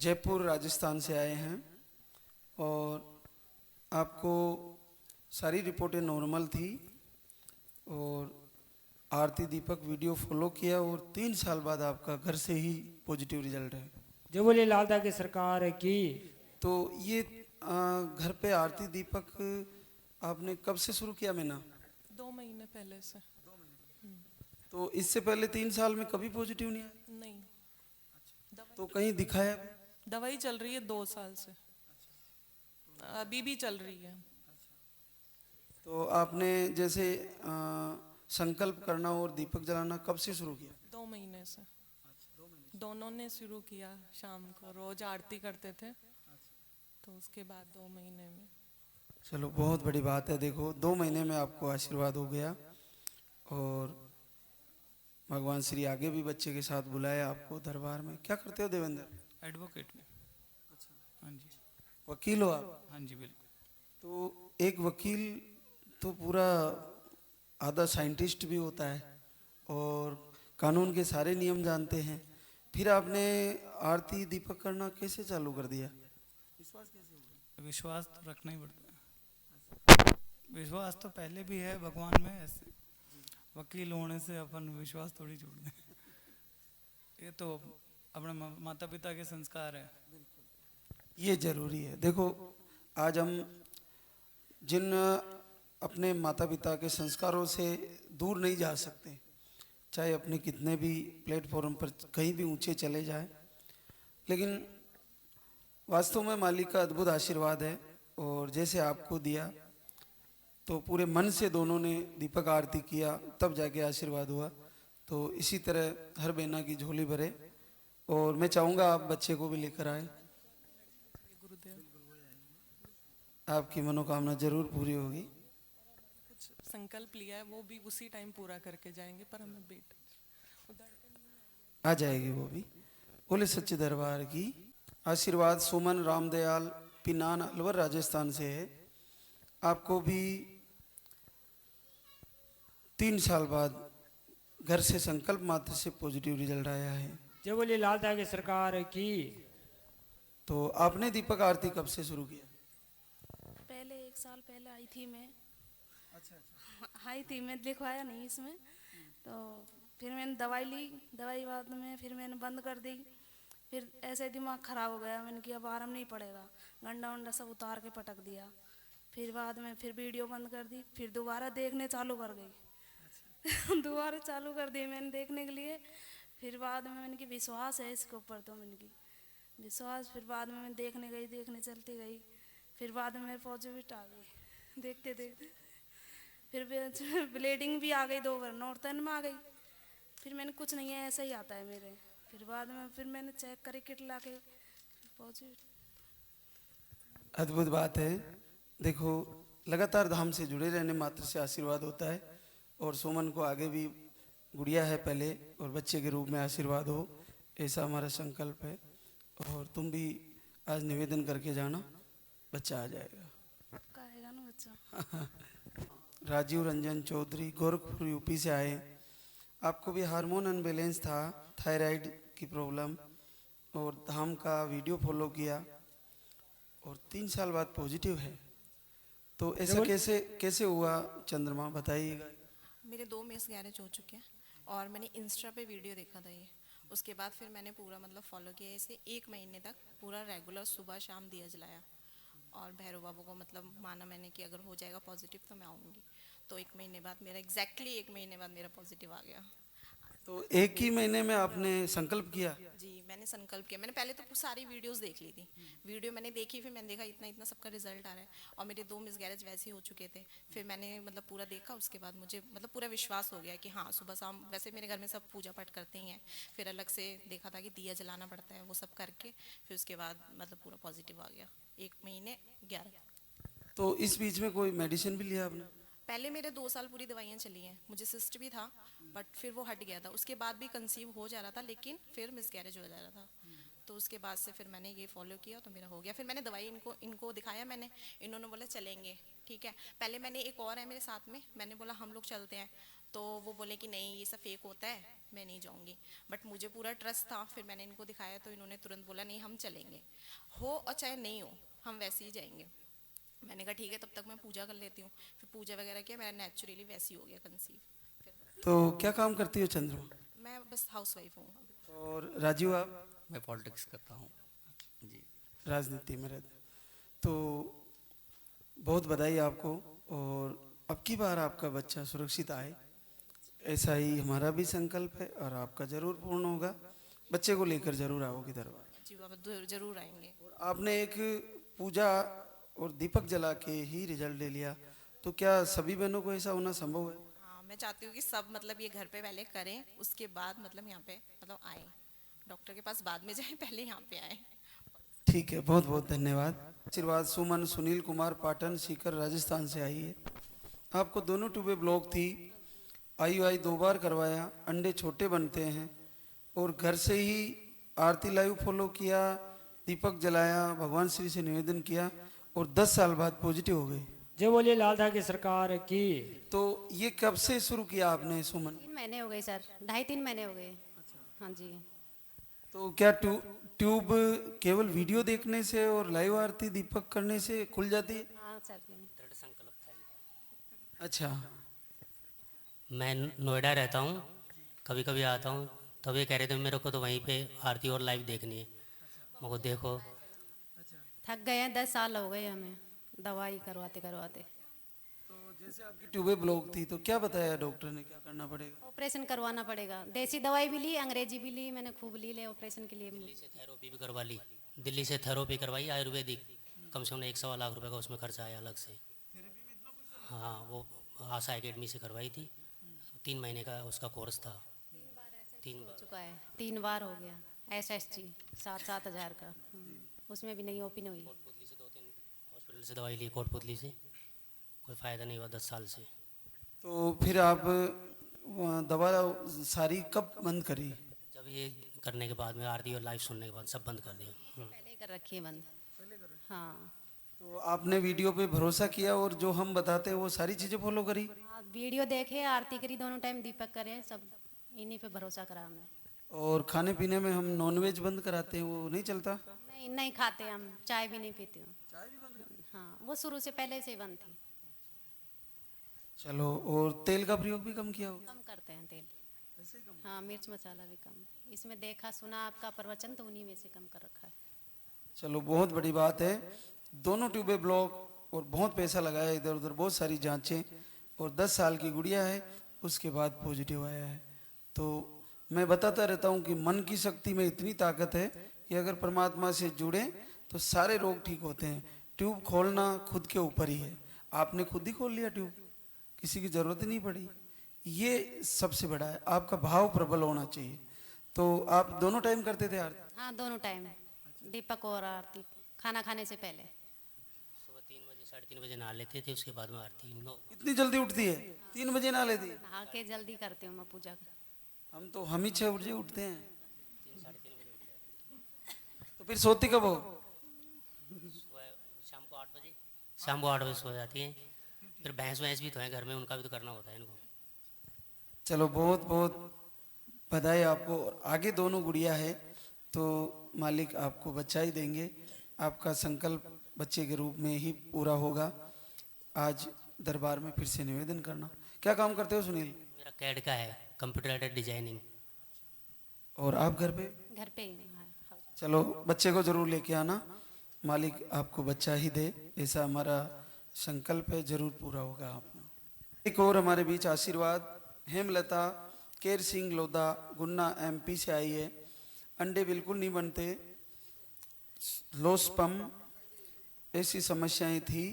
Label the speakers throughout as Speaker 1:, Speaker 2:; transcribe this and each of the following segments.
Speaker 1: जयपुर राजस्थान से आए हैं और आपको सारी रिपोर्टें नॉर्मल थी और आरती दीपक वीडियो फॉलो किया और 3 साल बाद आपका घर से ही पॉजिटिव रिजल्ट है।
Speaker 2: जो बोले लालदा की सरकार की।
Speaker 1: तो ये घर पे आरती दीपक आपने कब से शुरू किया मैना?
Speaker 3: 2 महीने पहले से।
Speaker 1: तो इससे पहले 3 साल में कभी पॉजिटिव नहीं आया?
Speaker 3: नहीं,
Speaker 1: तो कहीं दिखाया?
Speaker 3: दवाई चल रही है 2 साल से, अभी भी चल रही है।
Speaker 1: तो आपने जैसे संकल्प करना और दीपक जलाना कब से शुरू किया?
Speaker 3: 2 महीने से दोनों ने शुरू किया। शाम को रोज आरती करते थे, तो उसके बाद 2 महीने में।
Speaker 1: चलो बहुत बड़ी बात है। देखो 2 महीने में आपको आशीर्वाद हो गया और भगवान श्री आगे भी बच्चे के साथ बुलाया आपको दरबार में। क्या करते हो देवेंद्र?
Speaker 4: एडवोकेट में। हाँ जी।
Speaker 1: वकील हो आप?
Speaker 4: हाँ जी बिल्कुल।
Speaker 1: तो एक वकील तो पूरा आधा साइंटिस्ट भी होता है और कानून के सारे नियम जानते हैं, फिर आपने आरती दीपक करना कैसे चालू कर दिया?
Speaker 4: विश्वास तो रखना ही पड़ता है। विश्वास तो पहले भी है भगवान में, ऐसे वकील होने से अपन विश्वास थोड़ी छोड़ दें। ये तो अपने माता पिता के संस्कार है।
Speaker 1: ये जरूरी है। देखो आज हम जिन अपने माता पिता के संस्कारों से दूर नहीं जा सकते, चाहे अपने कितने भी प्लेटफॉर्म पर कहीं भी ऊंचे चले जाए, लेकिन वास्तव में मालिक का अद्भुत आशीर्वाद है। और जैसे आपको दिया तो पूरे मन से दोनों ने दीपक आरती किया, तब जाके आशीर्वाद हुआ। तो इसी तरह हर बहना की झोली भरे और मैं चाहूँगा आप बच्चे को भी लेकर आए।
Speaker 3: गुरुदेव,
Speaker 1: आपकी मनोकामना जरूर पूरी होगी।
Speaker 3: कुछ संकल्प लिया है, वो भी उसी टाइम पूरा करके जाएंगे, पर हमें बेटा
Speaker 1: आ जाएगी वो भी। बोले सच्चे दरबार की। आशीर्वाद सुमन रामदयाल पिनान अलवर राजस्थान से है। आपको भी 3 साल बाद घर से संकल्प मात्र से पॉजिटिव रिजल्ट आया है।
Speaker 2: जो बोले लालदा की सरकार की।
Speaker 1: तो आपने दीपक आरती कब से शुरू किया?
Speaker 5: पहले 1 साल पहले आई थी मैं। आई थी मैं, दिखवाया नहीं इसमें। तो फिर मैंने दवाई ली, दवाई बाद में फिर मैंने बंद कर दी। फिर ऐसे दिमाग ख़राब हो गया, मैंने कि अब आराम नहीं पड़ेगा, गंडा वंडा सब उतार के पटक दिया। फिर बाद में फिर वीडियो बंद कर दी, फिर दोबारा देखने चालू कर गई। दोबारा चालू कर दी मैंने देखने के लिए। फिर बाद में मैंने कि विश्वास है इसके ऊपर, तो मैंने की विश्वास। फिर बाद में मैं देखने गई, देखने चलती गई। फिर बाद में मेरे पॉजिटिव आ गई देखते देखते। फिर ब्लीडिंग भी आ गई 2 बार, नॉर्थन में आ गई। फिर मैंने कुछ नहीं है, ऐसा ही आता है मेरे। फिर बाद में फिर मैंने चेक करी किट ला के, पॉजिटिव।
Speaker 1: अद्भुत बात है। देखो लगातार धाम से जुड़े रहने मात्र से आशीर्वाद होता है और सुमन को आगे भी गुड़िया है पहले और बच्चे के रूप में आशीर्वाद हो, ऐसा हमारा संकल्प है। और तुम भी आज निवेदन करके जाना, बच्चा आ जाएगा।
Speaker 5: पक्का आएगा ना बच्चा?
Speaker 1: राजीव रंजन चौधरी गोरखपुर यूपी से आए। आपको भी हार्मोन अनबैलेंस था, थायराइड की प्रॉब्लम, और धाम का वीडियो फॉलो किया और 3 साल बाद पॉजिटिव है। तो ऐसा कैसे कैसे हुआ चंद्रमा, बताइएगा।
Speaker 6: मेरे 2 मिस गैरेज हो चुके हैं और मैंने इंस्टा पे वीडियो देखा था ये। उसके बाद फिर मैंने पूरा मतलब फॉलो किया इसे। 1 महीने तक पूरा रेगुलर सुबह शाम दिया जलाया और भैरव बाबू को मतलब माना मैंने कि अगर हो जाएगा पॉजिटिव तो मैं आऊँगी। तो 1 महीने बाद मेरा एग्जैक्टली 1 महीने बाद मेरा पॉजिटिव आ गया।
Speaker 1: तो एक ही महीने में आपने संकल्प किया?
Speaker 6: जी मैंने संकल्प किया। मैंने पहले तो सारी वीडियोस देख ली थी। वीडियो मैंने देखी, फिर मैंने देखा इतना इतना सबका रिजल्ट आ रहा है और मेरे 2 मिसगैरेज वैसे ही हो चुके थे। फिर मैंने मतलब पूरा देखा, उसके बाद मुझे मतलब पूरा विश्वास हो गया कि हाँ सुबह शाम वैसे मेरे घर में सब पूजा पाठ करते ही हैं। फिर अलग से देखा था कि दिया जलाना पड़ता है, वो सब करके फिर उसके बाद मतलब पूरा पॉजिटिव आ गया 1 महीने 11।
Speaker 1: तो इस बीच में कोई मेडिसिन भी लिया आपने?
Speaker 6: पहले मेरे 2 साल पूरी दवाइयाँ चली हैं। मुझे सिस्ट भी था बट फिर वो हट गया था। उसके बाद भी कंसीव हो जा रहा था लेकिन फिर मिसकैरेज हो जा रहा था। तो उसके बाद से फिर मैंने ये फॉलो किया तो मेरा हो गया। फिर मैंने दवाई इनको दिखाया, मैंने, इन्होंने बोला चलेंगे ठीक है। पहले मैंने एक और है मेरे साथ में, मैंने बोला हम लोग चलते हैं। तो वो बोले कि नहीं ये सब फेक होता है, मैं नहीं जाऊंगी। बट मुझे पूरा ट्रस्ट था, फिर मैंने इनको दिखाया तो इन्होंने तुरंत बोला नहीं हम चलेंगे, हो और चाहे नहीं हो हम वैसे ही जाएंगे। मैंने कहा ठीक है, तब तक मैं पूजा कर लेती हूँ। फिर पूजा वगैरह किया, मेरा नेचुरली वैसे ही हो गया कंसीव। फिर
Speaker 1: तो क्या काम करती हो चंद्रमा?
Speaker 6: मैं बस हाउस वाइफ हूँ अभी।
Speaker 1: और राजीव आप?
Speaker 7: मैं पॉलिटिक्स करता हूँ जी।
Speaker 1: राजनीति में रहते। तो बहुत बधाई आपको, और अब की बार आपका बच्चा सुरक्षित आए, ऐसा ही हमारा भी संकल्प है, और आपका जरूर पूर्ण होगा। बच्चे को लेकर जरूर आओगे दरबार।
Speaker 6: जी बाबा जरूर आएंगे।
Speaker 1: और आपने एक पूजा और दीपक जला के ही रिजल्ट ले लिया, तो क्या सभी बहनों को ऐसा होना संभव है?
Speaker 6: हाँ मैं चाहती हूँ कि सब मतलब ये घर पे पहले करें, उसके बाद मतलब यहाँ पे मतलब आए, डॉक्टर के पास बाद में जाएं, पहले यहाँ पे आए।
Speaker 1: ठीक है, बहुत बहुत धन्यवाद। आशीर्वाद सुमन सुनील कुमार पाटन सीकर राजस्थान से आई है। आपको दोनों ट्यूबें ब्लॉक थी, IUI 2 बार करवाया, अंडे छोटे बनते हैं, और घर से ही आरती लाइव फॉलो किया, दीपक जलाया, भगवान श्री से निवेदन किया, और 10 साल बाद पॉजिटिव हो गए।
Speaker 2: जय बोले लाल धागे सरकार की।
Speaker 1: तो ये कब से शुरू किया आपने सुमन?
Speaker 8: 3 महीने हो गए सर, 2.5-3 महीने हो गए। हाँ जी।
Speaker 1: तो क्या ट्यूब केवल वीडियो देखने से और लाइव आरती दीपक करने से खुल जाती है?
Speaker 8: हाँ सर जी।
Speaker 7: दृढ़ संकल्प था इनका।
Speaker 1: अच्छा।
Speaker 7: मैं नोएडा रहता हूँ, कभी कभी आता हूँ, तब ये कह रहे थे मेरे को तो वहीं पे आरती और लाइव देखनी है। मेरे को देखो
Speaker 8: थक गए हैं, 10 साल हो गए हमें दवाई करवाते करवाते।
Speaker 1: तो जैसे आपकी ट्यूबें ब्लॉक थी, तो क्या बताया डॉक्टर ने, क्या करना पड़ेगा?
Speaker 8: ऑपरेशन करवाना पड़ेगा। देसी दवाई भी ली, अंग्रेजी भी ली, मैंने खूब ली ले ऑपरेशन के लिए।
Speaker 7: दिल्ली से थेरेपी भी करवा ली, दिल्ली से थेरेपी करवाई आयुर्वेदिक, कम से कम 1-1.25 लाख रुपए का उसमें खर्चा आया अलग से। हाँ वो आशा एकेडमी से करवाई थी, 3 महीने का उसका कोर्स था। 3
Speaker 8: हो
Speaker 7: बार
Speaker 8: चुका है, 3 बार हो गया। SSG 7-7 हज़ार का, उसमें भी नहीं ओपन हुई।
Speaker 7: कोटपुतली से 2-3 हॉस्पिटल से दवाई ली, कोटपुतली से कोई फ़ायदा नहीं हुआ 10 साल से।
Speaker 1: तो फिर आप दवा सारी कब बंद करी?
Speaker 7: जब ये करने के बाद में आरती और लाइव सुनने के बाद सब बंद कर दिया।
Speaker 8: पहले ही कर रखी है बंद। हाँ।
Speaker 1: तो आपने वीडियो पे भरोसा किया, और जो हम बताते हैं वो सारी चीज़ें फॉलो करी?
Speaker 8: हाँ, वीडियो देखे, आरती करी, दोनों टाइम दीपक करे, सब इन्हीं पे भरोसा करा हमने।
Speaker 1: और खाने पीने में हम नॉनवेज बंद कराते हैं, वो नहीं चलता?
Speaker 8: नहीं नहीं खाते हम, चाय भी नहीं पीते हूँ। हाँ वो शुरू से पहले से ही बंद थी।
Speaker 1: चलो, और तेल का प्रयोग भी कम किया होगा?
Speaker 8: कम करते हैं तेल। हाँ मिर्च मसाला भी कम। इसमें देखा सुना आपका प्रवचन, तो उन्हीं में से कम कर रखा है।
Speaker 1: चलो, बहुत बड़ी बात है। दोनों ट्यूबें ब्लॉक, और बहुत पैसा लगाया इधर उधर, बहुत सारी जांचें, और 10 साल की गुड़िया है, उसके बाद पॉजिटिव आया है। तो मैं बताता रहता हूँ कि मन की शक्ति में इतनी ताकत है कि अगर परमात्मा से जुड़े तो सारे रोग ठीक होते हैं। ट्यूब खोलना खुद के ऊपर ही है। आपने खुद ही खोल लिया ट्यूब, किसी की जरूरत ही नहीं पड़ी। ये सबसे बड़ा है, आपका भाव प्रबल होना चाहिए। तो आप दोनों टाइम करते थे आरती?
Speaker 8: हाँ दोनों टाइम, दीपक और आरती, खाना खाने से पहले।
Speaker 7: सुबह 3 बजे 3:30 बजे नहा लेते थे, उसके बाद में आरती।
Speaker 1: इतनी जल्दी उठती है? 3 बजे ना लेती?
Speaker 8: नहा के जल्दी करती हूँ मैं पूजा।
Speaker 1: हम ही 6 बजे उठते हैं। तो फिर सोती कब हो?
Speaker 7: शाम को 8 बजे सो जाती हैं। फिर भैंस भी तो है घर में, उनका भी तो करना होता है इनको।
Speaker 1: चलो, बहुत बहुत बधाई आपको। और आगे दोनों गुड़िया है, तो मालिक आपको बच्चा ही देंगे। आपका संकल्प बच्चे के रूप में ही पूरा होगा। आज दरबार में फिर से निवेदन करना। क्या काम करते हो सुनील?
Speaker 7: मेरा कैड का है, कंप्यूटर एडेड डिजाइनिंग।
Speaker 1: और आप घर पे?
Speaker 8: घर पे ही। हाँ,
Speaker 1: चलो, बच्चे को जरूर लेके आना, मालिक आपको बच्चा ही दे, ऐसा हमारा संकल्प है, जरूर पूरा होगा अपना। एक और हमारे बीच आशीर्वाद हेमलता केर सिंह लोधा गुन्ना MP से आई है। अंडे बिल्कुल नहीं बनते, लोस्पम ऐसी समस्याएं थी,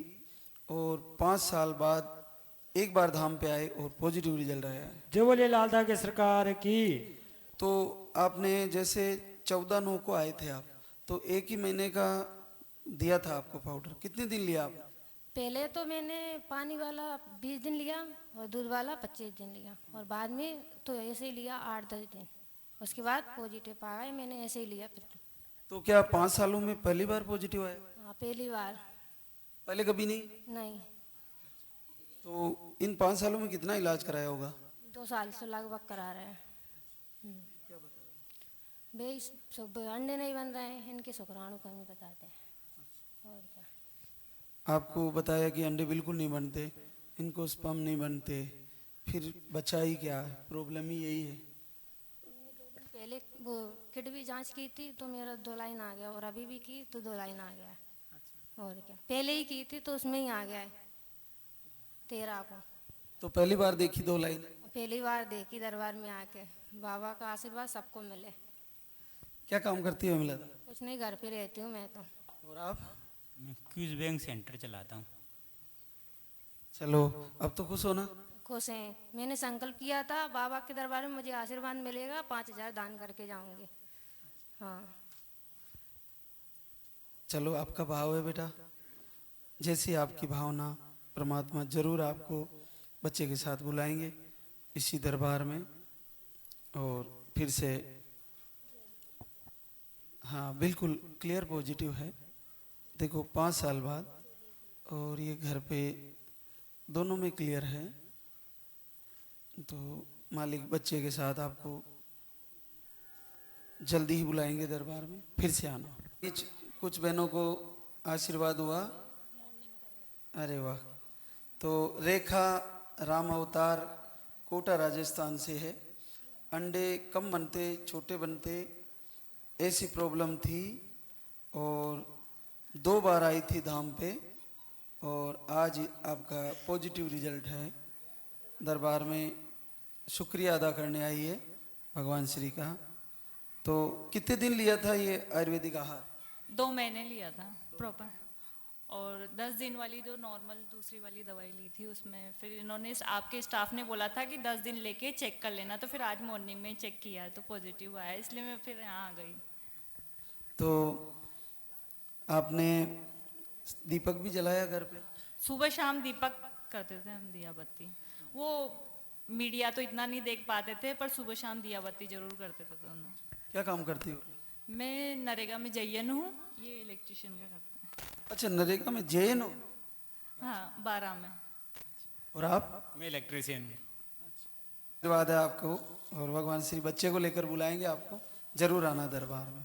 Speaker 1: और 5 साल बाद एक बार धाम पे आए और पॉजिटिव रिजल्ट आया है।
Speaker 2: जय बोले लाल धागे सरकार की।
Speaker 1: तो आपने जैसे 14/9 को आए थे आप, तो 1 ही महीने का दिया था आपको पाउडर, कितने दिन लिया आप?
Speaker 9: पहले तो मैंने पानी वाला 20 दिन लिया और दूध वाला 25 दिन लिया, और बाद में तो ऐसे ही लिया 8-10 दिन। उसके बाद पॉजिटिव पाया, मैंने ऐसे ही लिया फिर।
Speaker 1: तो क्या 5 सालों में पहली बार पॉजिटिव आया?
Speaker 9: हाँ पहली बार।
Speaker 1: पहले कभी नहीं?
Speaker 9: नहीं,
Speaker 1: तो इन 5 सालों में कितना इलाज कराया होगा?
Speaker 9: 2 साल से लगभग करा रहे हैं। भाई सब अंडे नहीं बन रहे हैं, इनके शुक्राणु कमी बताते हैं। और क्या
Speaker 1: आपको बताया कि अंडे बिल्कुल नहीं बनते, इनको स्पर्म नहीं बनते, फिर बचा ही क्या है? प्रॉब्लम ही यही है।
Speaker 9: पहले वो किड भी जांच की थी तो मेरा 2 लाइन आ गया, और अभी भी की तो 2 लाइन आ गया है। और क्या, पहले ही की थी तो उसमें ही आ गया है 13 को।
Speaker 1: तो पहली बार देखी 2 लाइन?
Speaker 9: पहली बार देखी दरबार में आके। बाबा का आशीर्वाद सबको मिले।
Speaker 1: क्या काम करती है मिला?
Speaker 9: कुछ नहीं, घर पे रहती हूँ मैं तो।
Speaker 1: और आप?
Speaker 10: मैं क्यूज बैंक सेंटर चलाता हूँ।
Speaker 1: चलो अब तो खुश हो ना?
Speaker 9: खुश हैं। मैंने संकल्प किया था बाबा के दरबार में मुझे आशीर्वाद मिलेगा, 5000 दान करके जाऊंगी। हाँ
Speaker 1: चलो आपका भाव है बेटा, जैसी आपकी भावना, परमात्मा जरूर आपको बच्चे के साथ बुलाएंगे इसी दरबार में। और फिर से हाँ बिल्कुल क्लियर पॉजिटिव है। देखो 5 साल बाद, और ये घर पे दोनों में क्लियर है। तो मालिक बच्चे के साथ आपको जल्दी ही बुलाएंगे दरबार में, फिर से आना। कुछ बहनों को आशीर्वाद हुआ। अरे वाह। तो रेखा राम अवतार कोटा राजस्थान से है। अंडे कम बनते, छोटे बनते, ऐसी प्रॉब्लम थी, और 2 बार आई थी धाम पे, और आज आपका पॉजिटिव रिजल्ट है। दरबार में शुक्रिया अदा करने आई है भगवान श्री का। तो कितने दिन लिया था ये आयुर्वेदिक आहार?
Speaker 11: 2 महीने लिया था प्रॉपर, और 10 दिन वाली जो नॉर्मल दूसरी वाली दवाई ली थी उसमें फिर इन्होंने आपके स्टाफ ने बोला था कि 10 दिन लेके चेक कर लेना, तो फिर आज मॉर्निंग में चेक किया तो पॉजिटिव आया, इसलिए मैं फिर यहाँ आ गई।
Speaker 1: तो आपने दीपक भी जलाया घर पे?
Speaker 11: सुबह शाम दीपक करते थे हम, दिया बत्ती। वो मीडिया तो इतना नहीं देख पाते थे, पर सुबह शाम दिया बत्ती जरूर करते थे दोनों।
Speaker 1: क्या काम करती हो?
Speaker 11: मैं नरेगा में जयन हूँ, ये इलेक्ट्रिशियन का करते हैं।
Speaker 1: अच्छा, नरेगा में जैन हो?
Speaker 11: हाँ 12 में।
Speaker 1: और आप?
Speaker 10: मैं इलेक्ट्रीशियन हूँ।
Speaker 1: धन्यवाद है आपको, और भगवान श्री बच्चे को लेकर बुलाएंगे आपको, जरूर आना दरबार में।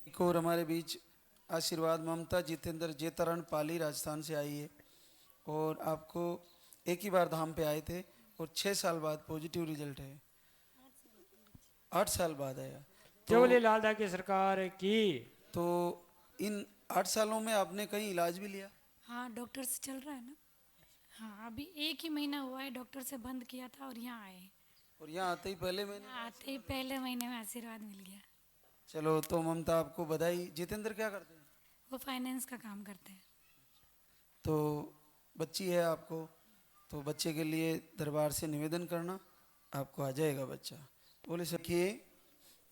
Speaker 1: एक और हमारे बीच आशीर्वाद ममता जितेंद्र जेतरण पाली राजस्थान से आई है, और आपको एक ही बार धाम पे आए थे, और 6 साल बाद पॉजिटिव रिजल्ट है। 8 साल बाद आया।
Speaker 2: चोली लालदा की सरकार की।
Speaker 1: तो इन 8 सालों में आपने कहीं इलाज भी लिया?
Speaker 12: हाँ डॉक्टर से चल रहा है ना। हाँ अभी 1 ही महीना हुआ है, डॉक्टर से बंद किया था और यहाँ आए।
Speaker 1: और यहाँ आते ही पहले
Speaker 12: महीने में आशीर्वाद मिल गया।
Speaker 1: चलो तो ममता आपको बधाई। जितेंद्र क्या करते हैं?
Speaker 12: वो फाइनेंस का काम करते हैं।
Speaker 1: तो बच्ची है आपको, तो बच्चे के लिए दरबार से निवेदन करना, आपको आ जाएगा बच्चा। बोले सखिए,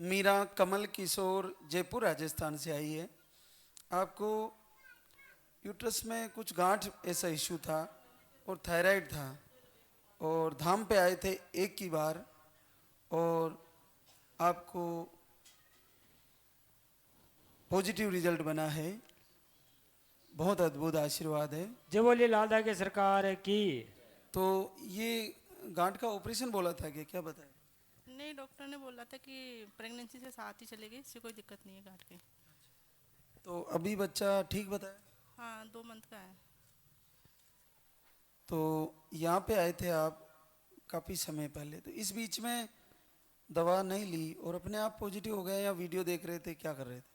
Speaker 1: मीरा कमल किशोर जयपुर राजस्थान से आई है। आपको यूट्रस में कुछ गांठ ऐसा इश्यू था, और थायराइड था, और धाम पे आए थे एक ही बार, और आपको पॉजिटिव रिजल्ट बना है। बहुत अद्भुत आशीर्वाद है।
Speaker 2: जय बोलिए लालदा की सरकार की।
Speaker 1: तो ये गांठ का ऑपरेशन बोला था कि क्या बताया?
Speaker 13: नहीं, डॉक्टर ने बोला था कि प्रेगनेंसी से साथ ही चलेगी, इससे कोई दिक्कत नहीं है गांठ की।
Speaker 1: तो अभी बच्चा ठीक बताया?
Speaker 13: हाँ 2 मंथ का है।
Speaker 1: तो यहाँ पे आए थे आप काफ़ी समय पहले, तो इस बीच में दवा नहीं ली और अपने आप पॉजिटिव हो गए, या वीडियो देख रहे थे, क्या कर रहे थे?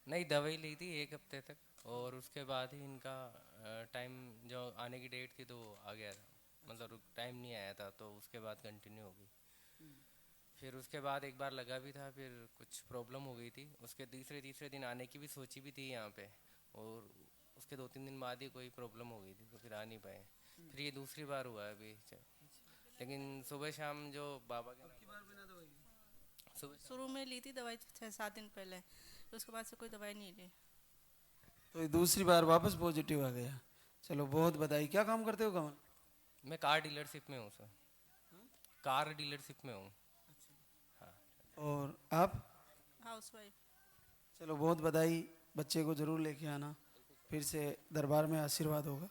Speaker 14: नहीं, दवाई ली थी 1 हफ्ते तक, और उसके बाद ही इनका टाइम जो आने की डेट थी तो आ गया था, मतलब टाइम नहीं आया था, तो उसके बाद कंटिन्यू हो गई। फिर उसके बाद एक बार लगा भी था, फिर कुछ प्रॉब्लम हो गई थी, उसके तीसरे दिन आने की भी सोची भी थी यहाँ पे, और उसके 2-3 दिन बाद ही कोई प्रॉब्लम हो गई थी, तो फिर आ नहीं पाए। फिर ये दूसरी बार हुआ है अभी। लेकिन सुबह शाम जो बाबा के
Speaker 13: शुरू में ली थी दवाई 6-7 दिन पहले, उसके बाद से कोई दवाई नहीं ली,
Speaker 1: तो दूसरी बार वापस पॉजिटिव आ गया। चलो बहुत बधाई। क्या काम करते हो कमल?
Speaker 14: मैं कार डीलरशिप में हूँ सर, कार डीलरशिप में हूँ। हाँ।
Speaker 1: और आप?
Speaker 13: हाउसवाइफ।
Speaker 1: चलो बहुत बधाई। बच्चे को जरूर लेके आना, फिर से दरबार में आशीर्वाद होगा।